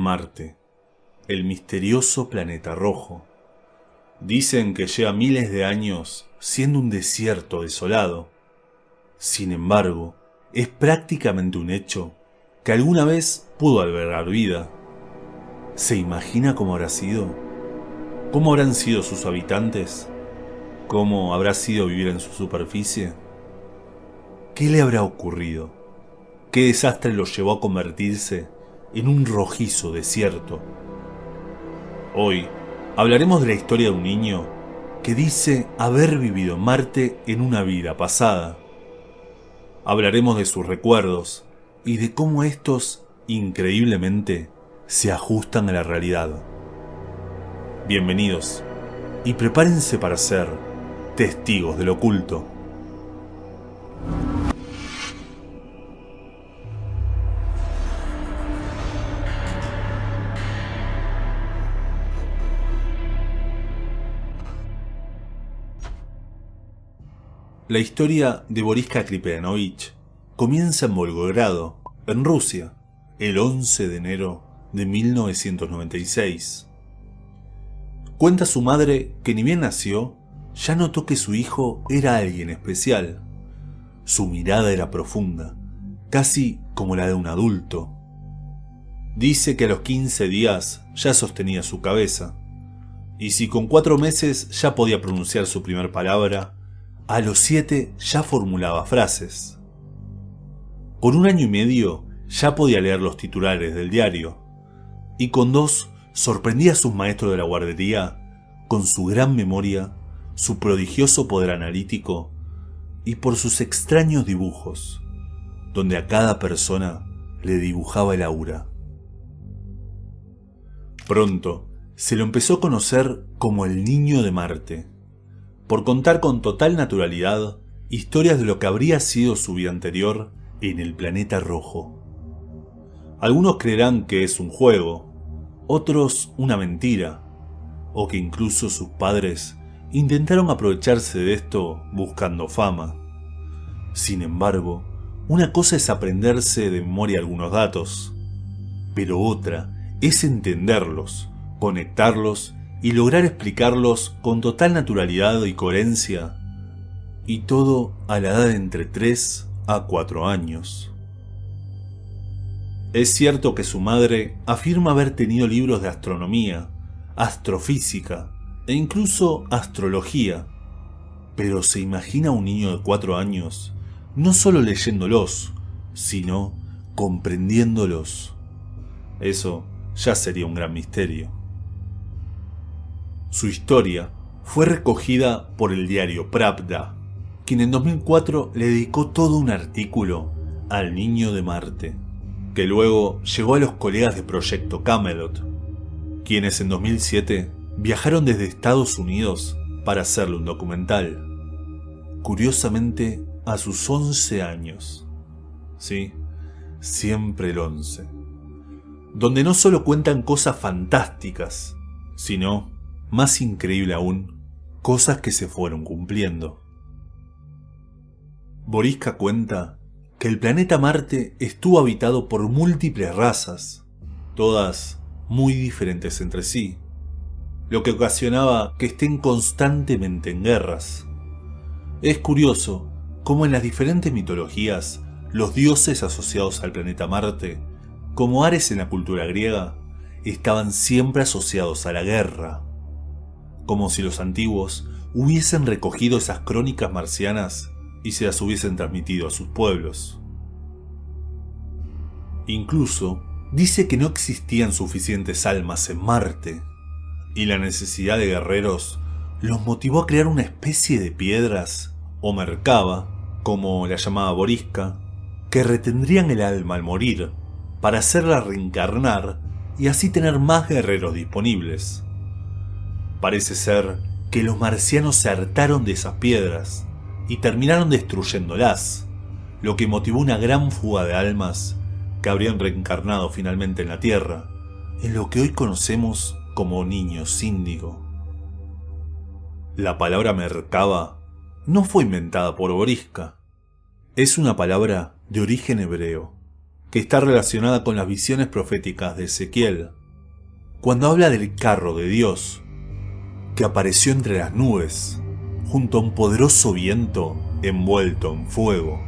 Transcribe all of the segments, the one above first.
Marte, el misterioso planeta rojo. Dicen que lleva miles de años siendo un desierto desolado. Sin embargo, es prácticamente un hecho que alguna vez pudo albergar vida. ¿Se imagina cómo habrá sido? ¿Cómo habrán sido sus habitantes? ¿Cómo habrá sido vivir en su superficie? ¿Qué le habrá ocurrido? ¿Qué desastre lo llevó a convertirse en un rojizo desierto? Hoy hablaremos de la historia de un niño que dice haber vivido en Marte en una vida pasada. Hablaremos de sus recuerdos y de cómo estos, increíblemente, se ajustan a la realidad. Bienvenidos y prepárense para ser testigos del oculto. La historia de Boriska Kripenovich comienza en Volgogrado, en Rusia, el 11 de enero de 1996. Cuenta su madre que ni bien nació, ya notó que su hijo era alguien especial. Su mirada era profunda, casi como la de un adulto. Dice que a los 15 días ya sostenía su cabeza, y si con 4 meses ya podía pronunciar su primer palabra, a los 7 ya formulaba frases. Con 1 año y medio ya podía leer los titulares del diario, y con 2 sorprendía a sus maestros de la guardería con su gran memoria, su prodigioso poder analítico y por sus extraños dibujos, donde a cada persona le dibujaba el aura. Pronto se lo empezó a conocer como el niño de Marte, por contar con total naturalidad historias de lo que habría sido su vida anterior en el planeta rojo. Algunos creerán que es un juego, otros una mentira, o que incluso sus padres intentaron aprovecharse de esto buscando fama. Sin embargo, una cosa es aprenderse de memoria algunos datos, pero otra es entenderlos, conectarlos y lograr explicarlos con total naturalidad y coherencia, y todo a la edad de entre 3 a 4 años. Es cierto que su madre afirma haber tenido libros de astronomía, astrofísica e incluso astrología, pero se imagina a un niño de 4 años no solo leyéndolos, sino comprendiéndolos. Eso ya sería un gran misterio. Su historia fue recogida por el diario Pravda, quien en 2004 le dedicó todo un artículo al niño de Marte, que luego llegó a los colegas de Proyecto Camelot, quienes en 2007 viajaron desde Estados Unidos para hacerle un documental. Curiosamente, a sus 11 años. Sí, siempre el 11. Donde no solo cuentan cosas fantásticas, sino, más increíble aún, cosas que se fueron cumpliendo. Boriska cuenta que el planeta Marte estuvo habitado por múltiples razas, todas muy diferentes entre sí, lo que ocasionaba que estén constantemente en guerras. Es curioso cómo en las diferentes mitologías los dioses asociados al planeta Marte, como Ares en la cultura griega, estaban siempre asociados a la guerra, como si los antiguos hubiesen recogido esas crónicas marcianas y se las hubiesen transmitido a sus pueblos. Incluso dice que no existían suficientes almas en Marte, y la necesidad de guerreros los motivó a crear una especie de piedras, o merkaba, como la llamaba Boriska, que retendrían el alma al morir, para hacerla reencarnar y así tener más guerreros disponibles. Parece ser que los marcianos se hartaron de esas piedras y terminaron destruyéndolas, lo que motivó una gran fuga de almas que habrían reencarnado finalmente en la Tierra, en lo que hoy conocemos como niños índigo. La palabra merkaba no fue inventada por Boriska. Es una palabra de origen hebreo, que está relacionada con las visiones proféticas de Ezequiel, cuando habla del carro de Dios, que apareció entre las nubes, junto a un poderoso viento envuelto en fuego.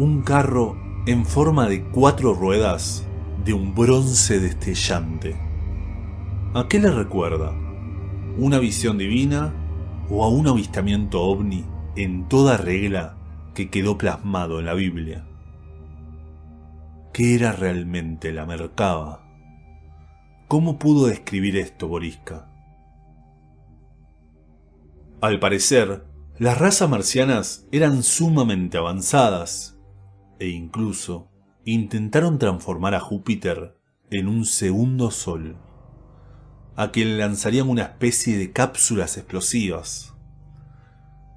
Un carro en forma de 4 ruedas de un bronce destellante. ¿A qué le recuerda? ¿Una visión divina o a un avistamiento ovni en toda regla que quedó plasmado en la Biblia? ¿Qué era realmente la Merkaba? ¿Cómo pudo describir esto Boriska? Al parecer, las razas marcianas eran sumamente avanzadas e incluso intentaron transformar a Júpiter en un segundo sol, a quien le lanzarían una especie de cápsulas explosivas.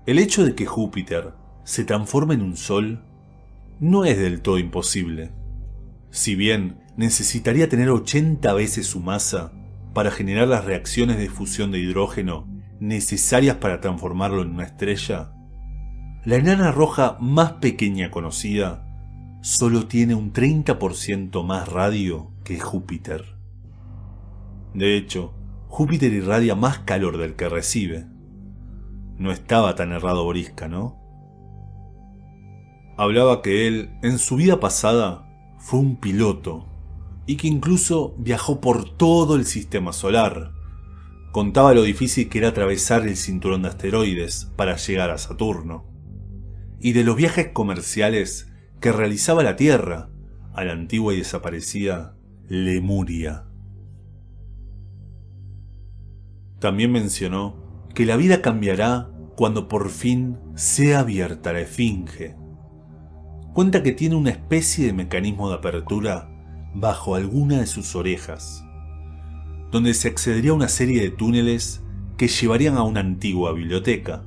El hecho de que Júpiter se transforme en un sol no es del todo imposible, si bien necesitaría tener 80 veces su masa para generar las reacciones de fusión de hidrógeno necesarias para transformarlo en una estrella. La enana roja más pequeña conocida solo tiene un 30% más radio que Júpiter. De hecho, Júpiter irradia más calor del que recibe. No estaba tan errado Boriska, ¿no? Hablaba que él, en su vida pasada, fue un piloto y que incluso viajó por todo el sistema solar. Contaba lo difícil que era atravesar el cinturón de asteroides para llegar a Saturno, y de los viajes comerciales que realizaba la Tierra a la antigua y desaparecida Lemuria. También mencionó que la vida cambiará cuando por fin sea abierta la Esfinge. Cuenta que tiene una especie de mecanismo de apertura bajo alguna de sus orejas, donde se accedería a una serie de túneles que llevarían a una antigua biblioteca.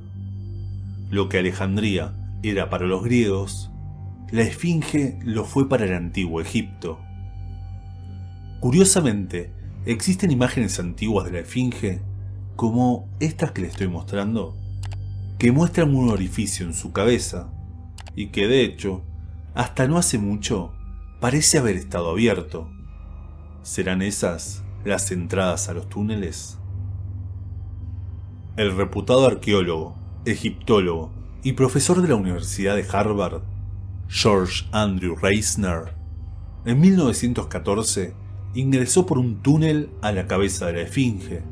Lo que Alejandría era para los griegos, la Esfinge lo fue para el antiguo Egipto. Curiosamente, existen imágenes antiguas de la Esfinge, como estas que le estoy mostrando, que muestran un orificio en su cabeza, y que de hecho, hasta no hace mucho, parece haber estado abierto. ¿Serán esas las entradas a los túneles? El reputado arqueólogo, egiptólogo y profesor de la Universidad de Harvard, George Andrew Reisner, en 1914 ingresó por un túnel a la cabeza de la Esfinge,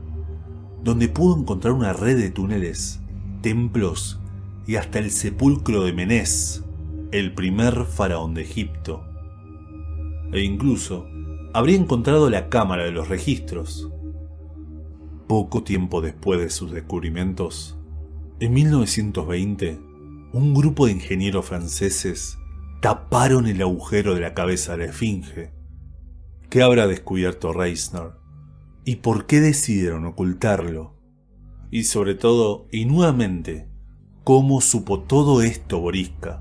donde pudo encontrar una red de túneles, templos y hasta el sepulcro de Menés, el primer faraón de Egipto. E incluso habría encontrado la cámara de los registros. Poco tiempo después de sus descubrimientos, en 1920, un grupo de ingenieros franceses taparon el agujero de la cabeza de la Esfinge. ¿Qué habrá descubierto Reisner? ¿Y por qué decidieron ocultarlo? Y sobre todo, y nuevamente, ¿cómo supo todo esto Boriska?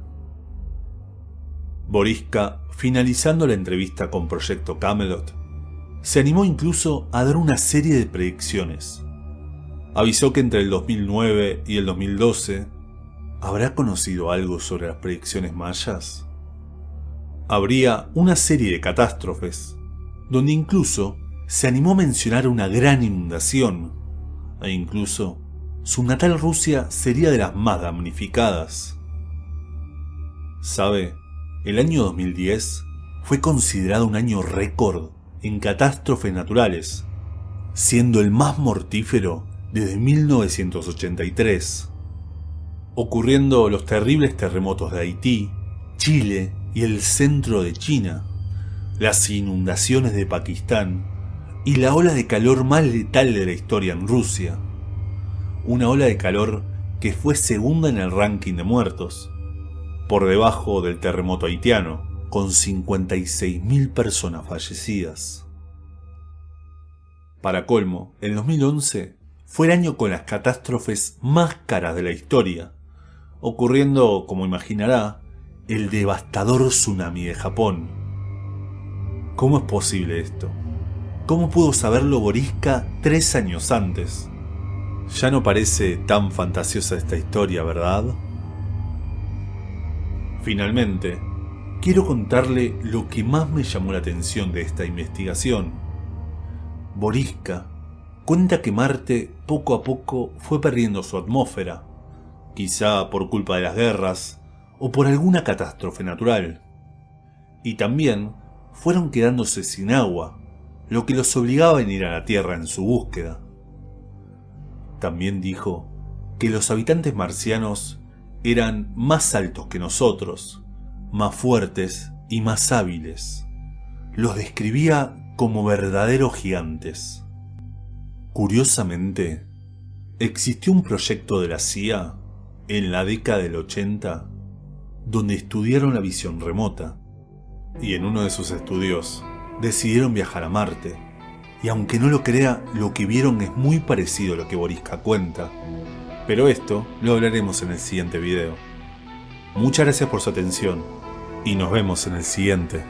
Boriska, finalizando la entrevista con Proyecto Camelot, se animó incluso a dar una serie de predicciones. Avisó que entre el 2009 y el 2012, ¿habrá conocido algo sobre las predicciones mayas? Habría una serie de catástrofes, donde incluso se animó a mencionar una gran inundación, e incluso su natal Rusia sería de las más damnificadas. ¿Sabe? El año 2010 fue considerado un año récord en catástrofes naturales, siendo el más mortífero desde 1983, ocurriendo los terribles terremotos de Haití, Chile y el centro de China, las inundaciones de Pakistán y la ola de calor más letal de la historia en Rusia, una ola de calor que fue segunda en el ranking de muertos, por debajo del terremoto haitiano, con 56.000 personas fallecidas. Para colmo, el 2011 fue el año con las catástrofes más caras de la historia, ocurriendo, como imaginará, el devastador tsunami de Japón. ¿Cómo es posible esto? ¿Cómo pudo saberlo Boriska 3 años antes? Ya no parece tan fantasiosa esta historia, ¿verdad? Finalmente, quiero contarle lo que más me llamó la atención de esta investigación. Boriska cuenta que Marte poco a poco fue perdiendo su atmósfera, quizá por culpa de las guerras o por alguna catástrofe natural. Y también fueron quedándose sin agua, lo que los obligaba a venir a la Tierra en su búsqueda. También dijo que los habitantes marcianos eran más altos que nosotros, más fuertes y más hábiles. Los describía como verdaderos gigantes. Curiosamente, existió un proyecto de la CIA en la década del 80 donde estudiaron la visión remota, y en uno de sus estudios decidieron viajar a Marte. Y aunque no lo crea, lo que vieron es muy parecido a lo que Boriska cuenta. Pero esto lo hablaremos en el siguiente video. Muchas gracias por su atención y nos vemos en el siguiente.